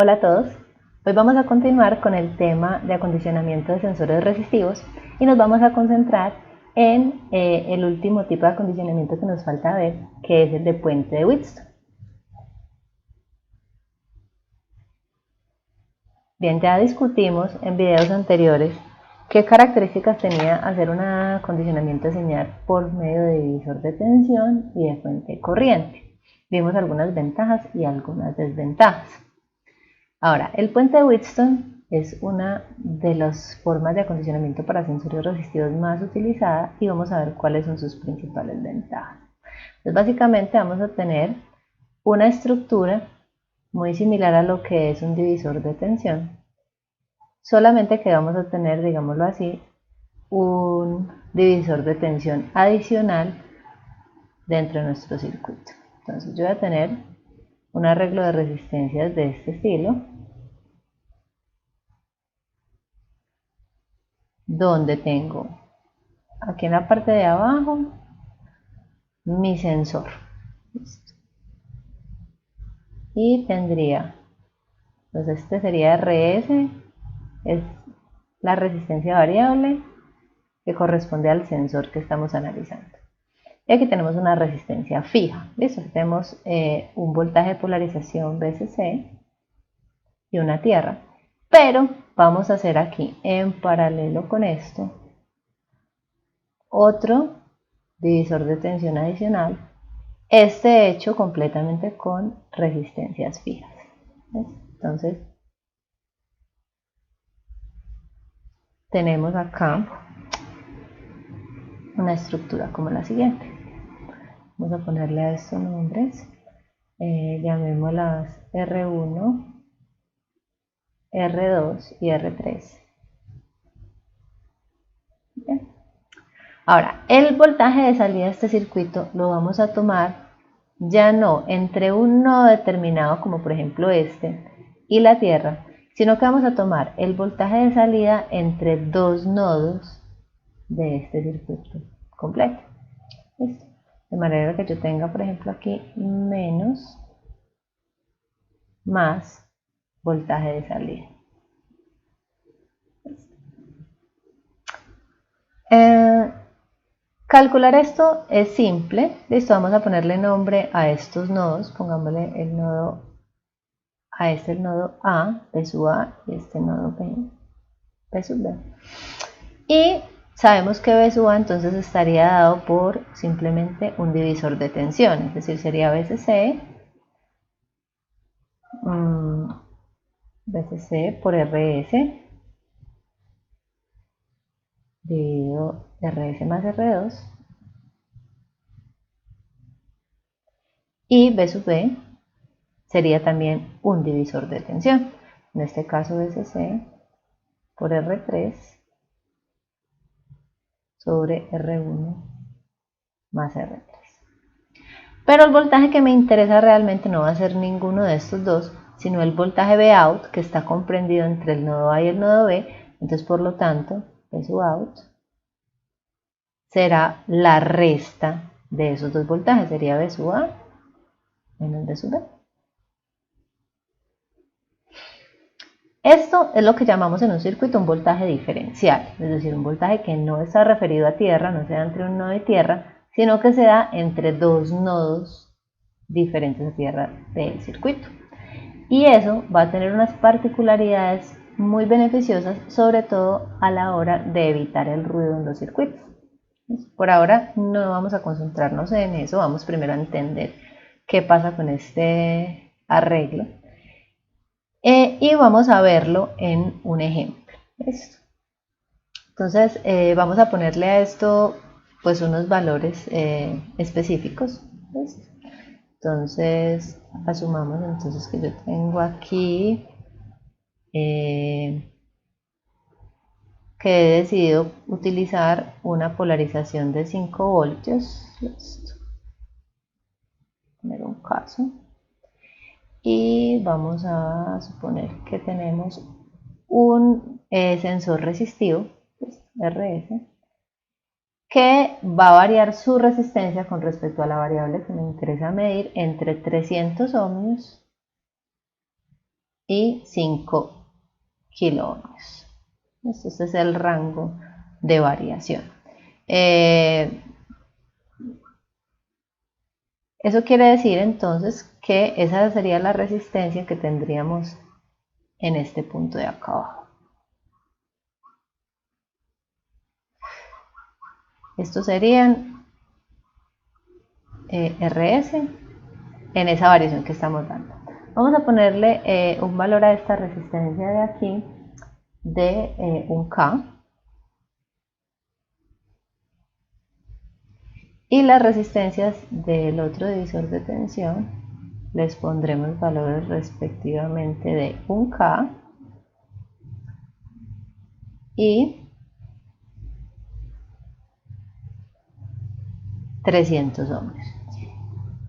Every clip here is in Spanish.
Hola a todos, hoy vamos a continuar con el tema de acondicionamiento de sensores resistivos y nos vamos a concentrar en el último tipo de acondicionamiento que nos falta ver, que es el de puente de Wheatstone. Bien, ya discutimos en videos anteriores qué características tenía hacer un acondicionamiento de señal por medio de divisor de tensión y de fuente corriente. Vimos algunas ventajas y algunas desventajas. Ahora, el puente de Wheatstone es una de las formas de acondicionamiento para sensores resistivos más utilizada y vamos a ver cuáles son sus principales ventajas. Entonces, básicamente vamos a tener una estructura muy similar a lo que es un divisor de tensión, solamente que vamos a tener, digámoslo así, un divisor de tensión adicional dentro de nuestro circuito. Entonces yo voy a tener un arreglo de resistencias de este estilo, donde tengo aquí en la parte de abajo mi sensor y tendría, entonces este sería RS, es la resistencia variable que corresponde al sensor que estamos analizando. Y aquí tenemos una resistencia fija, ¿listo? Tenemos un voltaje de polarización VCC y una tierra, pero vamos a hacer aquí en paralelo con esto otro divisor de tensión adicional, este hecho completamente con resistencias fijas. ¿Ves? Entonces tenemos acá una estructura como la siguiente. Vamos a ponerle a estos nombres, llamémoslas R1, R2 y R3. Bien. Ahora, el voltaje de salida de este circuito lo vamos a tomar ya no entre un nodo determinado, como por ejemplo este, y la tierra, sino que vamos a tomar el voltaje de salida entre dos nodos de este circuito completo. ¿Listo? De manera que yo tenga, por ejemplo, aquí menos más voltaje de salida. Calcular esto es simple. Listo, vamos a ponerle nombre a estos nodos. Pongámosle el nodo a este, el nodo A, P sub A, y este nodo B, P sub B. Y sabemos que B sub A entonces estaría dado por simplemente un divisor de tensión, es decir, sería VCC, VCC por RS dividido RS más R2, y B sub B sería también un divisor de tensión, en este caso VCC por R3 sobre R1 más R3. Pero el voltaje que me interesa realmente no va a ser ninguno de estos dos, sino el voltaje Vout, que está comprendido entre el nodo A y el nodo B. Entonces, por lo tanto, P sub out será la resta de esos dos voltajes, sería B sub A menos B sub B. Esto es lo que llamamos en un circuito un voltaje diferencial, es decir, un voltaje que no está referido a tierra, no se da entre un nodo y tierra, sino que se da entre dos nodos diferentes a tierra del circuito. Y eso va a tener unas particularidades muy beneficiosas, sobre todo a la hora de evitar el ruido en los circuitos. Por ahora no vamos a concentrarnos en eso, vamos primero a entender qué pasa con este arreglo. Y vamos a verlo en un ejemplo. ¿Listo? Entonces vamos a ponerle a esto pues unos valores específicos. ¿Listo? Entonces asumamos entonces que yo tengo aquí que he decidido utilizar una polarización de 5 voltios. Listo. Poner un caso. Y vamos a suponer que tenemos un sensor resistivo, pues, RS, que va a variar su resistencia con respecto a la variable que me interesa medir entre 300 ohmios y 5 kiloohmios. Este es el rango de variación. Eso quiere decir entonces que esa sería la resistencia que tendríamos en este punto de acá abajo. Estos serían RS en esa variación que estamos dando. Vamos a ponerle un valor a esta resistencia de aquí de 1K. Y las resistencias del otro divisor de tensión les pondremos valores respectivamente de 1K y 300 ohmios.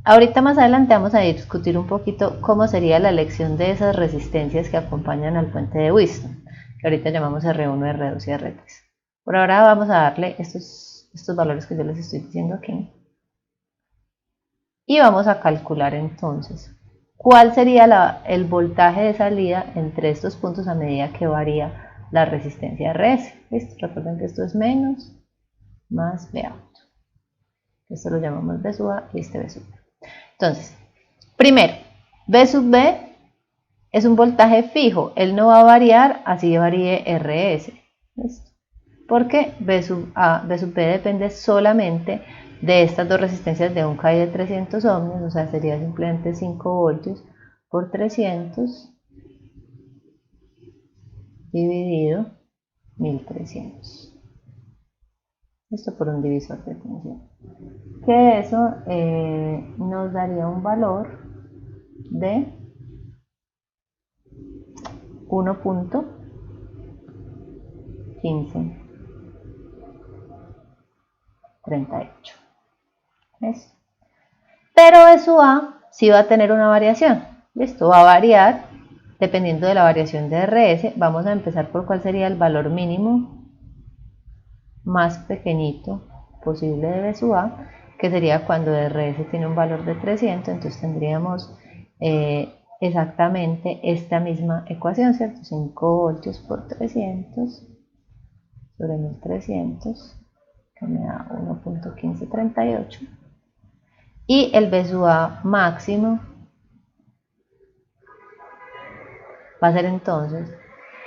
Ahorita más adelante vamos a discutir un poquito cómo sería la elección de esas resistencias que acompañan al puente de Wheatstone, que ahorita llamamos R1, R2 y R3. Por ahora vamos a darle estos valores que yo les estoy diciendo aquí. Y vamos a calcular entonces cuál sería el voltaje de salida entre estos puntos a medida que varía la resistencia RS. ¿Listo? Recuerden que esto es menos más V out. Esto lo llamamos V sub A y este V sub B. Entonces, primero, V sub B es un voltaje fijo. Él no va a variar así varíe RS. ¿Listo? Porque V sub B depende solamente de estas dos resistencias de 1K y de 300 ohmios, o sea, sería simplemente 5 voltios por 300 dividido 1300. Esto por un divisor de tensión. Que eso nos daría un valor de 1.1538. ¿Ves? Pero V sub A sí va a tener una variación. Esto va a variar dependiendo de la variación de RS. Vamos a empezar por cuál sería el valor mínimo más pequeñito posible de V sub A, que sería cuando RS tiene un valor de 300. Entonces tendríamos exactamente esta misma ecuación, ¿cierto? 5 voltios por 300 sobre 1300, que me da 1.1538. Y el V sub A máximo va a ser entonces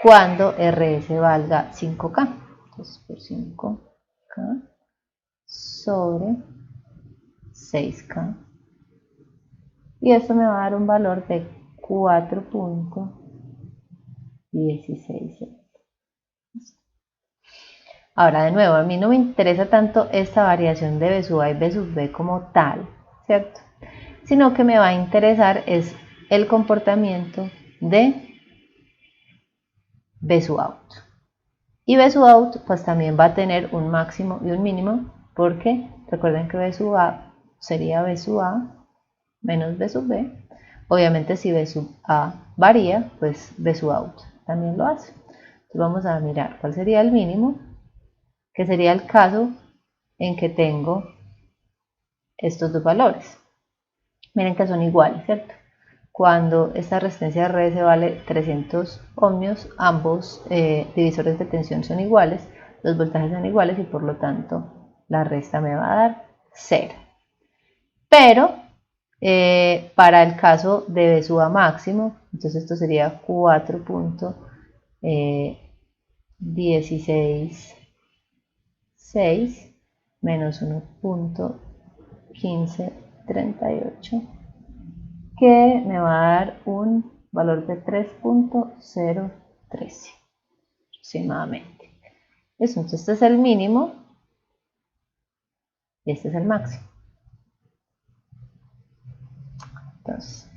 cuando RS valga 5K. Entonces por 5K sobre 6K. Y esto me va a dar un valor de 4.16. Ahora de nuevo, a mí no me interesa tanto esta variación de V sub A y V sub B como tal, ¿cierto? Sino que me va a interesar es el comportamiento de V sub out. Y V sub out pues también va a tener un máximo y un mínimo, porque recuerden que V sub A sería V sub A menos V sub B. Obviamente si V sub A varía, pues V sub out también lo hace. Entonces vamos a mirar cuál sería el mínimo, que sería el caso en que tengo estos dos valores. Miren que son iguales, ¿cierto? Cuando esta resistencia RS vale 300 ohmios, ambos divisores de tensión son iguales, los voltajes son iguales y por lo tanto la resta me va a dar 0. Pero para el caso de V sub A máximo, entonces esto sería 4.166 menos 1.1538, que me va a dar un valor de 3.013 aproximadamente. Entonces este es el mínimo y este es el máximo. Entonces,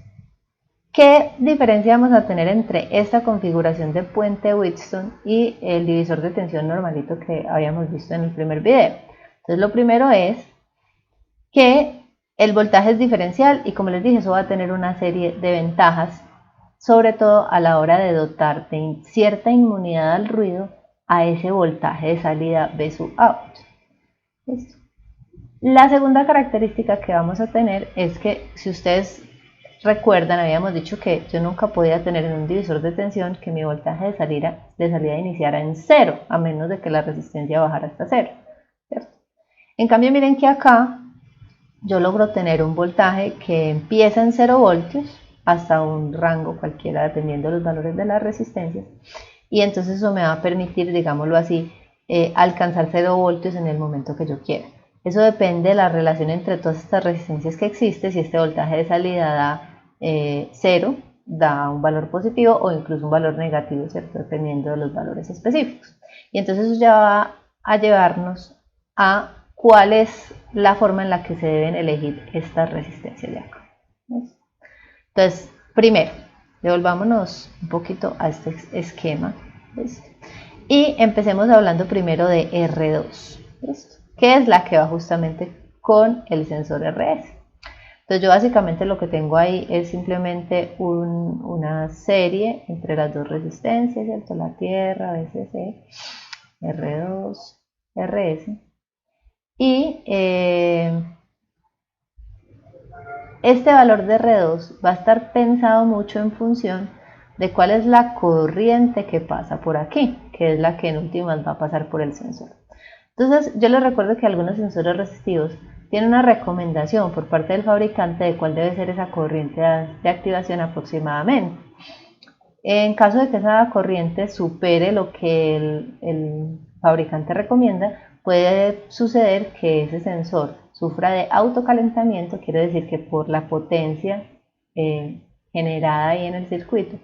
¿qué diferencia vamos a tener entre esta configuración de puente Wheatstone y el divisor de tensión normalito que habíamos visto en el primer video? Entonces lo primero es que el voltaje es diferencial y, como les dije, eso va a tener una serie de ventajas, sobre todo a la hora de dotar de cierta inmunidad al ruido a ese voltaje de salida V sub out. ¿Listo? La segunda característica que vamos a tener es que si ustedes recuerdan, habíamos dicho que yo nunca podía tener en un divisor de tensión que mi voltaje de salida iniciara en 0, a menos de que la resistencia bajara hasta 0, ¿cierto? En cambio, miren que acá yo logro tener un voltaje que empieza en 0 voltios hasta un rango cualquiera, dependiendo de los valores de la resistencia, y entonces eso me va a permitir, digámoslo así, alcanzar 0 voltios en el momento que yo quiera. Eso depende de la relación entre todas estas resistencias que existe. Si este voltaje de salida da 0, da un valor positivo o incluso un valor negativo, ¿cierto? Dependiendo de los valores específicos. Y entonces eso ya va a llevarnos a cuál es la forma en la que se deben elegir estas resistencias de acá. Entonces, primero, devolvámonos un poquito a este esquema, ¿listo? Y empecemos hablando primero de R2, ¿listo? Que es la que va justamente con el sensor RS. Entonces yo básicamente lo que tengo ahí es simplemente una serie entre las dos resistencias, ¿cierto? La tierra, BCC, R2, RS. Y este valor de R2 va a estar pensado mucho en función de cuál es la corriente que pasa por aquí, que es la que en últimas va a pasar por el sensor. Entonces yo les recuerdo que algunos sensores resistivos tienen una recomendación por parte del fabricante de cuál debe ser esa corriente de activación aproximadamente. En caso de que esa corriente supere lo que el fabricante recomienda, puede suceder que ese sensor sufra de autocalentamiento, quiere decir que por la potencia generada ahí en el circuito,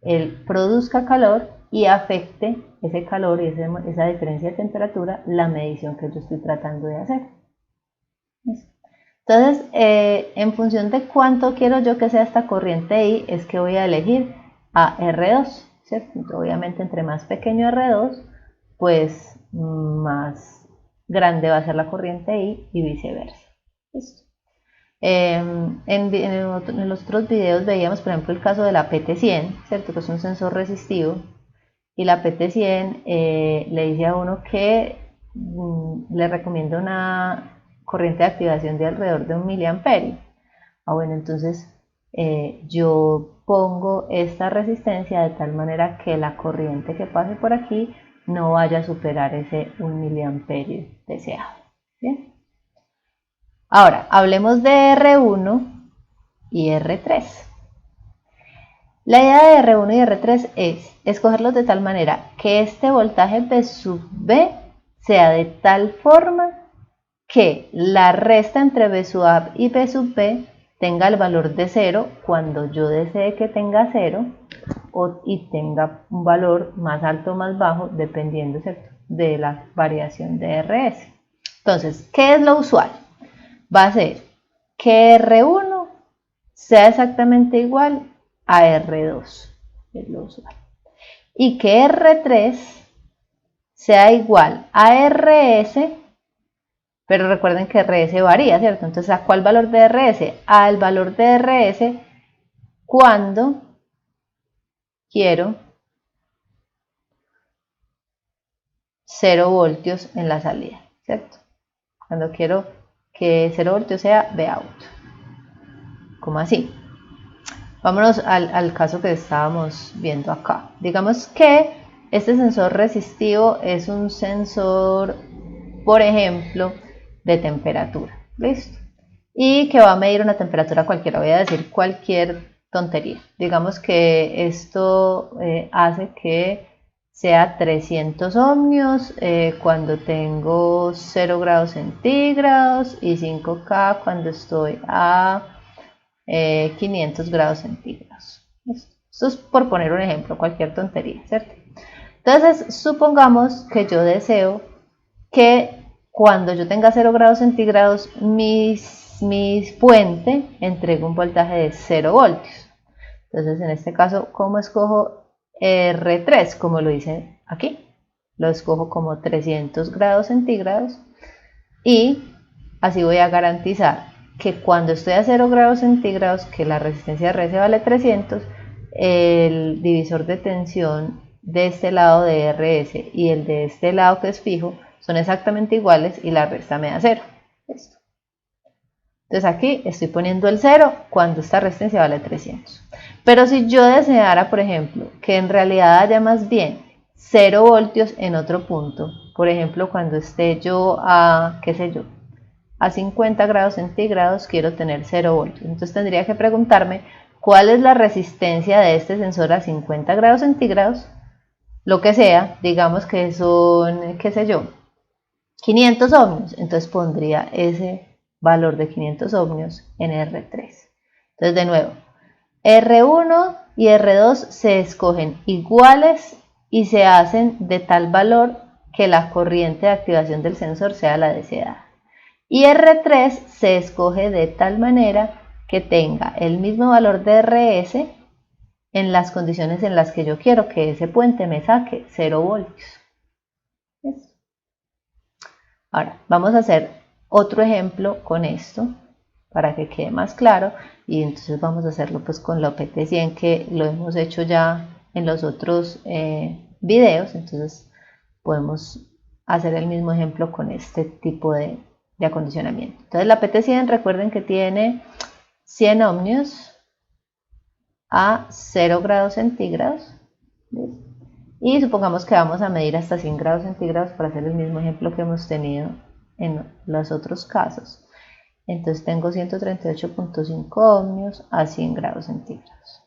él produzca calor y afecte ese calor y esa diferencia de temperatura la medición que yo estoy tratando de hacer. Entonces, en función de cuánto quiero yo que sea esta corriente I, es que voy a elegir a R2, ¿cierto? Obviamente entre más pequeño R2, pues más grande va a ser la corriente I y viceversa. ¿Listo? En los otros videos veíamos, por ejemplo, el caso de la PT100, ¿cierto? Que es un sensor resistivo, y la PT100 le dice a uno que le recomienda una corriente de activación de alrededor de 1 miliamperio. Bueno, entonces yo pongo esta resistencia de tal manera que la corriente que pase por aquí no vaya a superar ese 1 miliamperio deseado. ¿Bien? Ahora, hablemos de R1 y R3. La idea de R1 y R3 es escogerlos de tal manera que este voltaje P sub B sea de tal forma que la resta entre B sub A y B sub B tenga el valor de 0 cuando yo desee que tenga 0 y tenga un valor más alto o más bajo dependiendo, ¿cierto?, de la variación de RS. Entonces, ¿qué es lo usual? Va a ser que R1 sea exactamente igual a R2, es lo usual, y que R3 sea igual a RS, pero recuerden que RS varía, ¿cierto? Entonces, ¿a cuál valor de RS? Al valor de RS cuando quiero 0 voltios en la salida, ¿cierto? Cuando quiero que 0 voltios sea Vout. ¿Cómo así? Vámonos al caso que estábamos viendo acá. Digamos que este sensor resistivo es un sensor, por ejemplo, de temperatura. ¿Listo? Y que va a medir una temperatura cualquiera. Voy a decir cualquier tontería. Digamos que esto hace que sea 300 ohmios cuando tengo 0 grados centígrados y 5K cuando estoy a 500 grados centígrados. Esto es por poner un ejemplo, cualquier tontería, ¿cierto? Entonces, supongamos que yo deseo que cuando yo tenga 0 grados centígrados, mi fuente entregue un voltaje de 0 voltios. Entonces, en este caso, ¿cómo escojo R3? Como lo hice aquí. Lo escojo como 300 grados centígrados y así voy a garantizar que cuando estoy a 0 grados centígrados, que la resistencia de RS vale 300, el divisor de tensión de este lado de RS y el de este lado que es fijo son exactamente iguales y la resta me da 0. Listo. Entonces aquí estoy poniendo el 0 cuando esta resistencia vale 300. Pero si yo deseara, por ejemplo, que en realidad haya más bien 0 voltios en otro punto, por ejemplo, cuando esté yo a, qué sé yo, a 50 grados centígrados, quiero tener 0 voltios. Entonces tendría que preguntarme cuál es la resistencia de este sensor a 50 grados centígrados, lo que sea, digamos que son, qué sé yo, 500 ohmios. Entonces pondría ese valor de 500 ohmios en R3. Entonces de nuevo, R1 y R2 se escogen iguales y se hacen de tal valor que la corriente de activación del sensor sea la deseada. Y R3 se escoge de tal manera que tenga el mismo valor de RS en las condiciones en las que yo quiero que ese puente me saque 0 voltios. Ahora, vamos a hacer otro ejemplo con esto para que quede más claro, y entonces vamos a hacerlo pues con la OPT100, que lo hemos hecho ya en los otros videos. Entonces podemos hacer el mismo ejemplo con este tipo de acondicionamiento. Entonces la PT100, recuerden que tiene 100 ohmios a 0 grados centígrados, y supongamos que vamos a medir hasta 100 grados centígrados para hacer el mismo ejemplo que hemos tenido en los otros casos. Entonces tengo 138.5 ohmios a 100 grados centígrados.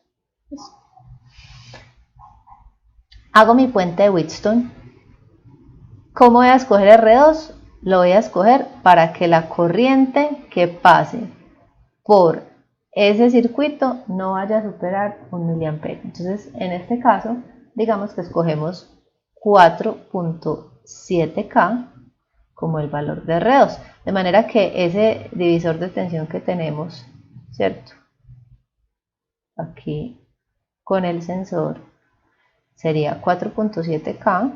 Hago mi puente de Wheatstone. ¿Cómo voy a escoger R2? Lo voy a escoger para que la corriente que pase por ese circuito no vaya a superar 1 miliamperio. Entonces, en este caso, digamos que escogemos 4.7K como el valor de R2, de manera que ese divisor de tensión que tenemos, ¿cierto? Aquí con el sensor sería 4.7K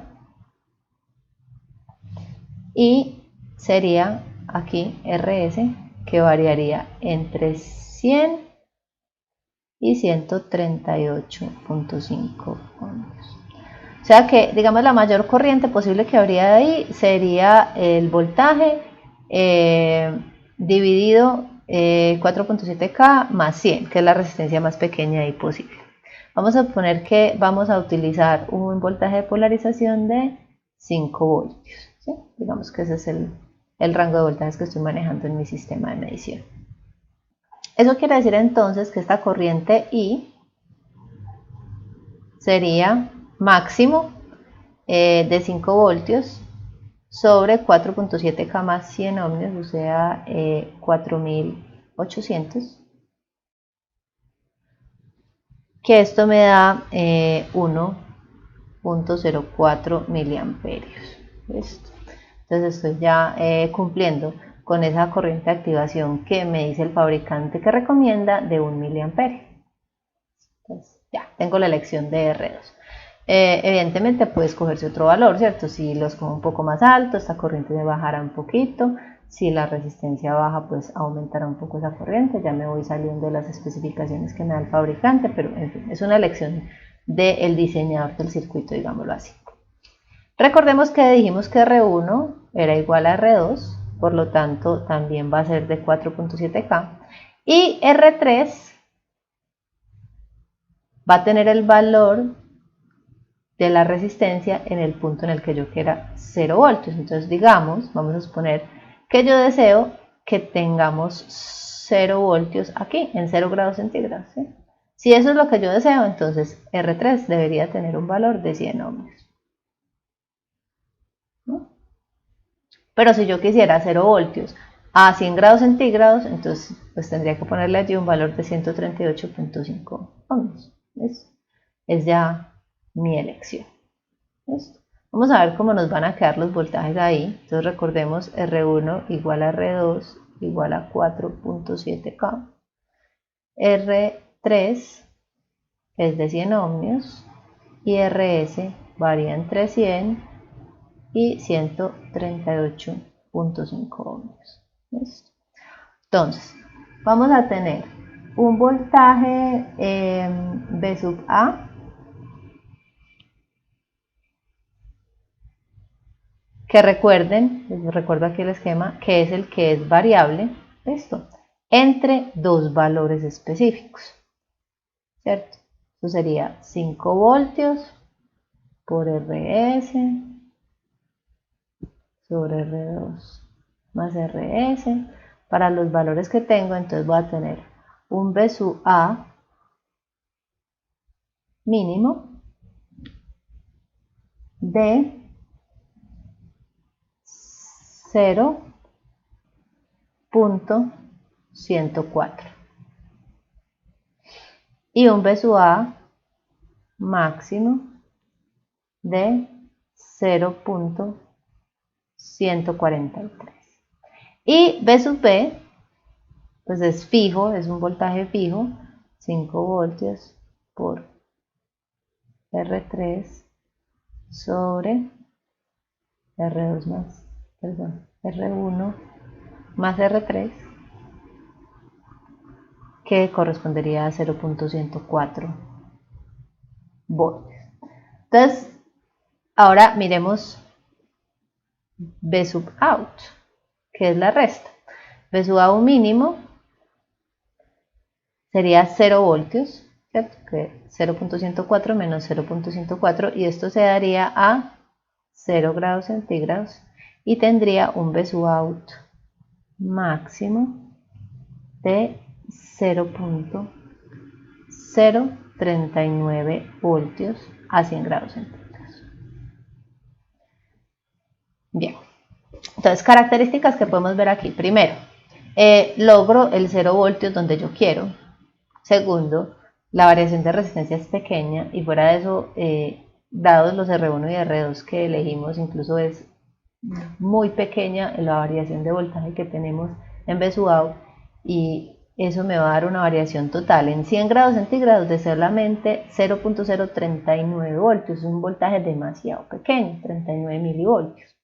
y sería aquí RS, que variaría entre 100 y 138.5 ohmios. O sea que, digamos, la mayor corriente posible que habría de ahí sería el voltaje dividido 4.7K más 100, que es la resistencia más pequeña ahí posible. Vamos a suponer que vamos a utilizar un voltaje de polarización de 5 voltios. ¿Sí? Digamos que ese es el rango de voltajes que estoy manejando en mi sistema de medición. Eso quiere decir entonces que esta corriente I sería máximo de 5 voltios sobre 4.7K más 100 ohmios, o sea, 4800, que esto me da 1.04 miliamperios. ¿Listo? Entonces estoy ya cumpliendo con esa corriente de activación que me dice el fabricante que recomienda de 1 miliamperio. Entonces ya tengo la elección de R2. Evidentemente puede escogerse otro valor, ¿cierto? Si lo escojo un poco más alto, esta corriente me bajará un poquito. Si la resistencia baja, pues aumentará un poco esa corriente. Ya me voy saliendo de las especificaciones que me da el fabricante, pero en fin, es una elección del diseñador del circuito, digámoslo así. Recordemos que dijimos que R1 era igual a R2, por lo tanto también va a ser de 4.7K, y R3 va a tener el valor de la resistencia en el punto en el que yo quiera 0 voltios. Entonces digamos, vamos a suponer que yo deseo que tengamos 0 voltios aquí, en 0 grados centígrados. ¿Sí? Si eso es lo que yo deseo, entonces R3 debería tener un valor de 100 ohmios. ¿No? Pero si yo quisiera 0 voltios a 100 grados centígrados, entonces pues tendría que ponerle allí un valor de 138.5 ohmios. Es ya mi elección. ¿Listo? Vamos a ver cómo nos van a quedar los voltajes ahí. Entonces recordemos R1 igual a R2 igual a 4.7K. R3 es de 100 ohmios y RS varía entre 100 y 138.5 ohmios. ¿Listo? Entonces, vamos a tener un voltaje B sub A que recuerden, les recuerdo aquí el esquema, que es el que es variable. Esto entre dos valores específicos, ¿cierto? Eso sería 5 voltios por RS sobre R2 más RS. Para los valores que tengo, entonces voy a tener un V sub A mínimo de 0.104 y un V sub A máximo de 0.143. Y V sub P, pues es fijo, es un voltaje fijo, 5 voltios por R3 sobre R2 más, perdón, R1 más R3, que correspondería a 0.104 voltios. Entonces, ahora miremos V sub out, que es la resta. V sub out mínimo sería 0 voltios, ¿cierto? Que 0.104 menos 0.104, y esto se daría a 0 grados centígrados, y tendría un V sub out máximo de 0.039 voltios a 100 grados centígrados. Bien, entonces características que podemos ver aquí. Primero, logro el 0 voltios donde yo quiero. Segundo, la variación de resistencia es pequeña, y fuera de eso, dados los R1 y R2 que elegimos, incluso es muy pequeña la variación de voltaje que tenemos en V sub out, y eso me va a dar una variación total en 100 grados centígrados de solamente 0.039 voltios. Es un voltaje demasiado pequeño, 39 milivoltios.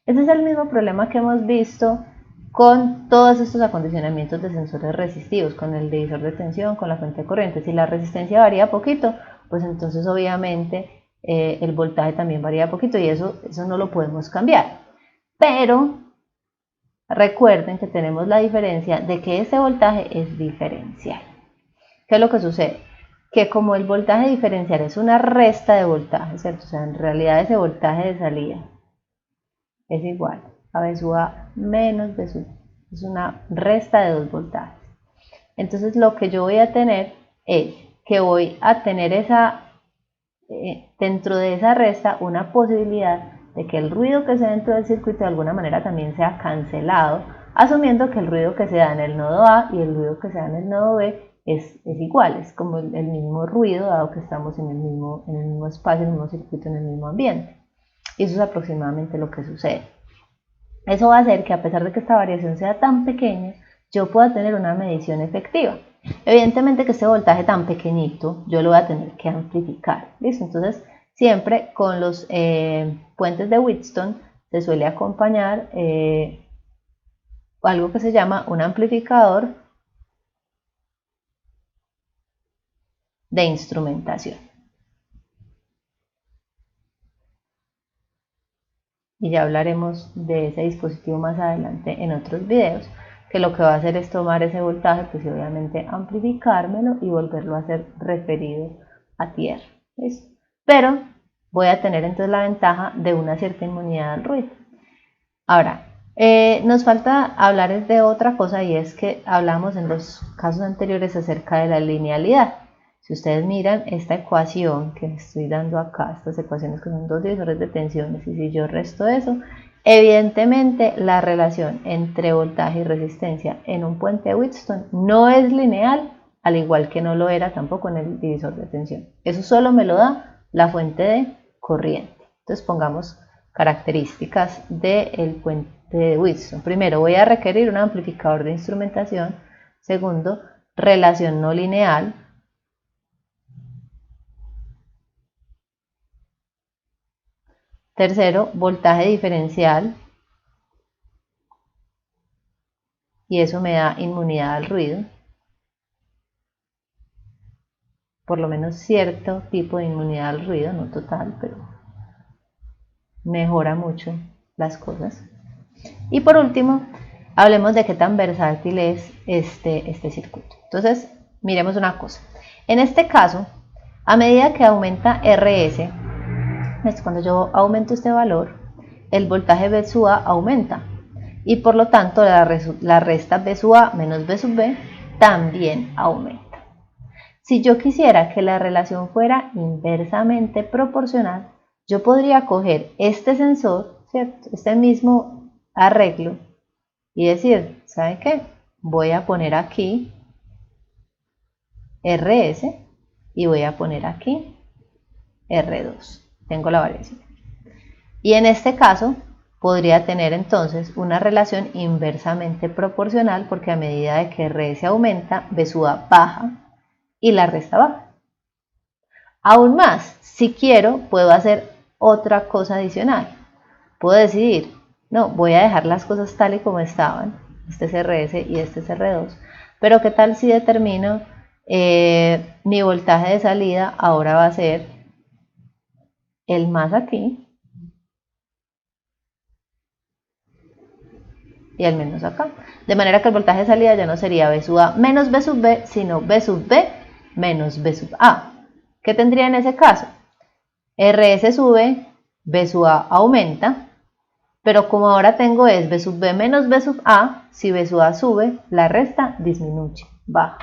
Ese es el mismo problema que hemos visto con todos estos acondicionamientos de sensores resistivos, con el divisor de tensión, con la fuente de corriente. Si la resistencia varía poquito, pues entonces obviamente el voltaje también varía poquito, y eso no lo podemos cambiar. Pero recuerden que tenemos la diferencia de que ese voltaje es diferencial. ¿Qué es lo que sucede? Que como el voltaje diferencial es una resta de voltaje, ¿cierto? O sea, en realidad ese voltaje de salida es igual a V sub A menos V sub, es una resta de dos voltajes. Entonces lo que yo voy a tener es que voy a tener dentro de esa resta una posibilidad de que el ruido que se da dentro del circuito de alguna manera también sea cancelado, asumiendo que el ruido que se da en el nodo A y el ruido que se da en el nodo B es igual, es como el mismo ruido, dado que estamos en el mismo espacio, en el mismo circuito, en el mismo ambiente. Y eso es aproximadamente lo que sucede. Eso va a hacer que, a pesar de que esta variación sea tan pequeña, yo pueda tener una medición efectiva. Evidentemente que este voltaje tan pequeñito yo lo voy a tener que amplificar, ¿listo? Entonces siempre con los puentes de Wheatstone se suele acompañar algo que se llama un amplificador de instrumentación. Y ya hablaremos de ese dispositivo más adelante en otros videos, que lo que va a hacer es tomar ese voltaje, pues obviamente amplificármelo y volverlo a hacer referido a tierra, ¿listo? Pero voy a tener entonces la ventaja de una cierta inmunidad al ruido. Ahora, nos falta hablar de otra cosa, y es que hablamos en los casos anteriores acerca de la linealidad. Si ustedes miran esta ecuación que estoy dando acá, estas ecuaciones que son dos divisores de tensiones, y si yo resto eso, evidentemente la relación entre voltaje y resistencia en un puente de Wheatstone no es lineal, al igual que no lo era tampoco en el divisor de tensión. Eso solo me lo da la fuente de corriente. Entonces pongamos características del puente de Wheatstone. Primero, voy a requerir un amplificador de instrumentación. Segundo, relación no lineal. Tercero, voltaje diferencial, y eso me da inmunidad al ruido, por lo menos cierto tipo de inmunidad al ruido, no total, pero mejora mucho las cosas. Y por último, hablemos de qué tan versátil es este circuito. Entonces, miremos una cosa. En este caso, a medida que aumenta RS, cuando yo aumento este valor, el voltaje B sub A aumenta. Y por lo tanto, la resta B sub A menos B sub B también aumenta. Si yo quisiera que la relación fuera inversamente proporcional, yo podría coger este sensor, ¿cierto? Este mismo arreglo y decir, ¿sabe qué? Voy a poner aquí RS y voy a poner aquí R2. Tengo la variación. Y en este caso podría tener entonces una relación inversamente proporcional porque a medida de que RS aumenta, B sub A baja y la resta baja. Aún más, si quiero, puedo hacer otra cosa adicional. Puedo decidir, no, voy a dejar las cosas tal y como estaban. Este es RS y este es R2. Pero ¿qué tal si determino mi voltaje de salida ahora va a ser el más aquí y el menos acá? De manera que el voltaje de salida ya no sería B sub A menos B sub B, sino B sub B menos B sub A. ¿Qué tendría en ese caso? RS sube, B sub A aumenta, pero como ahora tengo es B sub B menos B sub A, si B sub A sube, la resta disminuye, baja.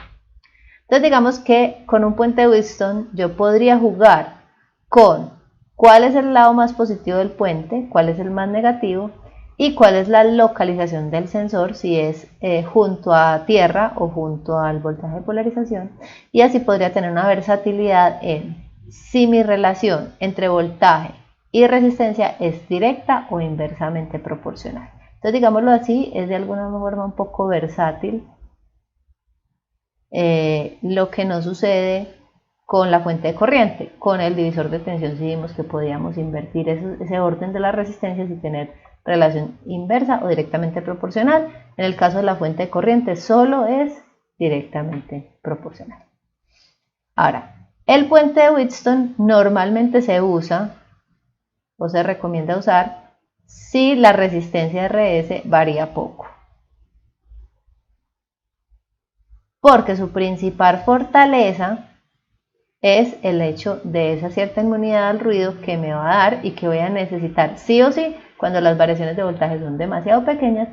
Entonces digamos que con un puente de Wheatstone yo podría jugar con cuál es el lado más positivo del puente, cuál es el más negativo y cuál es la localización del sensor, si es junto a tierra o junto al voltaje de polarización, y así podría tener una versatilidad en si mi relación entre voltaje y resistencia es directa o inversamente proporcional. Entonces digámoslo así, es de alguna forma un poco versátil. Lo que no sucede con la fuente de corriente. Con el divisor de tensión sí vimos que podíamos invertir ese orden de las resistencias y tener relación inversa o directamente proporcional. En el caso de la fuente de corriente solo es directamente proporcional. Ahora, el puente de Wheatstone normalmente se usa o se recomienda usar si la resistencia RS varía poco, porque su principal fortaleza es el hecho de esa cierta inmunidad al ruido que me va a dar y que voy a necesitar sí o sí cuando las variaciones de voltaje son demasiado pequeñas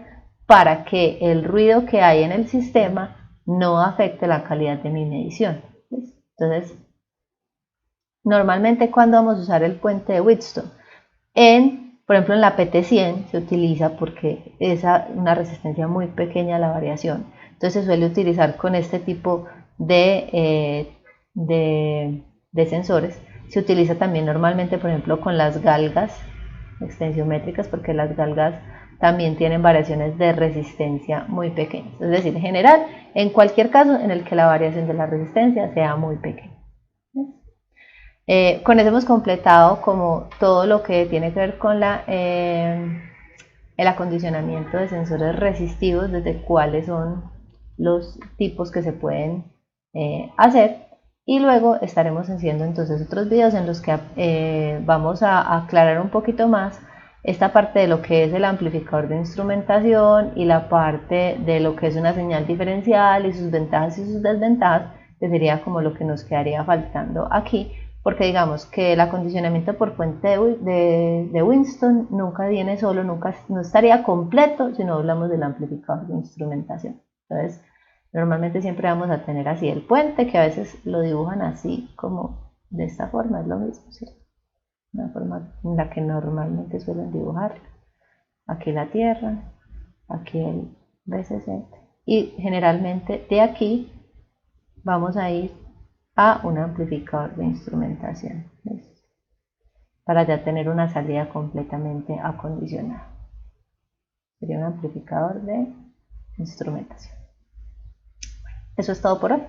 para que el ruido que hay en el sistema no afecte la calidad de mi medición. Entonces, normalmente cuando vamos a usar el puente de Wheatstone, por ejemplo en la PT100 se utiliza porque es una resistencia muy pequeña a la variación. Entonces se suele utilizar con este tipo de sensores. Se utiliza también normalmente, por ejemplo, con las galgas extensiométricas, porque las galgas también tienen variaciones de resistencia muy pequeñas. Es decir, en general, en cualquier caso en el que la variación de la resistencia sea muy pequeña. Con eso hemos completado como todo lo que tiene que ver con el acondicionamiento de sensores resistivos, desde cuáles son los tipos que se pueden hacer, y luego estaremos haciendo entonces otros videos en los que vamos a aclarar un poquito más esta parte de lo que es el amplificador de instrumentación y la parte de lo que es una señal diferencial y sus ventajas y sus desventajas, que sería como lo que nos quedaría faltando aquí, porque digamos que el acondicionamiento por fuente de Wheatstone nunca viene solo, no estaría completo si no hablamos del amplificador de instrumentación. Entonces, normalmente siempre vamos a tener así el puente, que a veces lo dibujan así como de esta forma, es lo mismo, ¿cierto? Una forma en la que normalmente suelen dibujar. Aquí la tierra, aquí el BCC, y generalmente de aquí vamos a ir a un amplificador de instrumentación, ¿ves? Para ya tener una salida completamente acondicionada. Sería un amplificador de instrumentación. Eso es todo por hoy.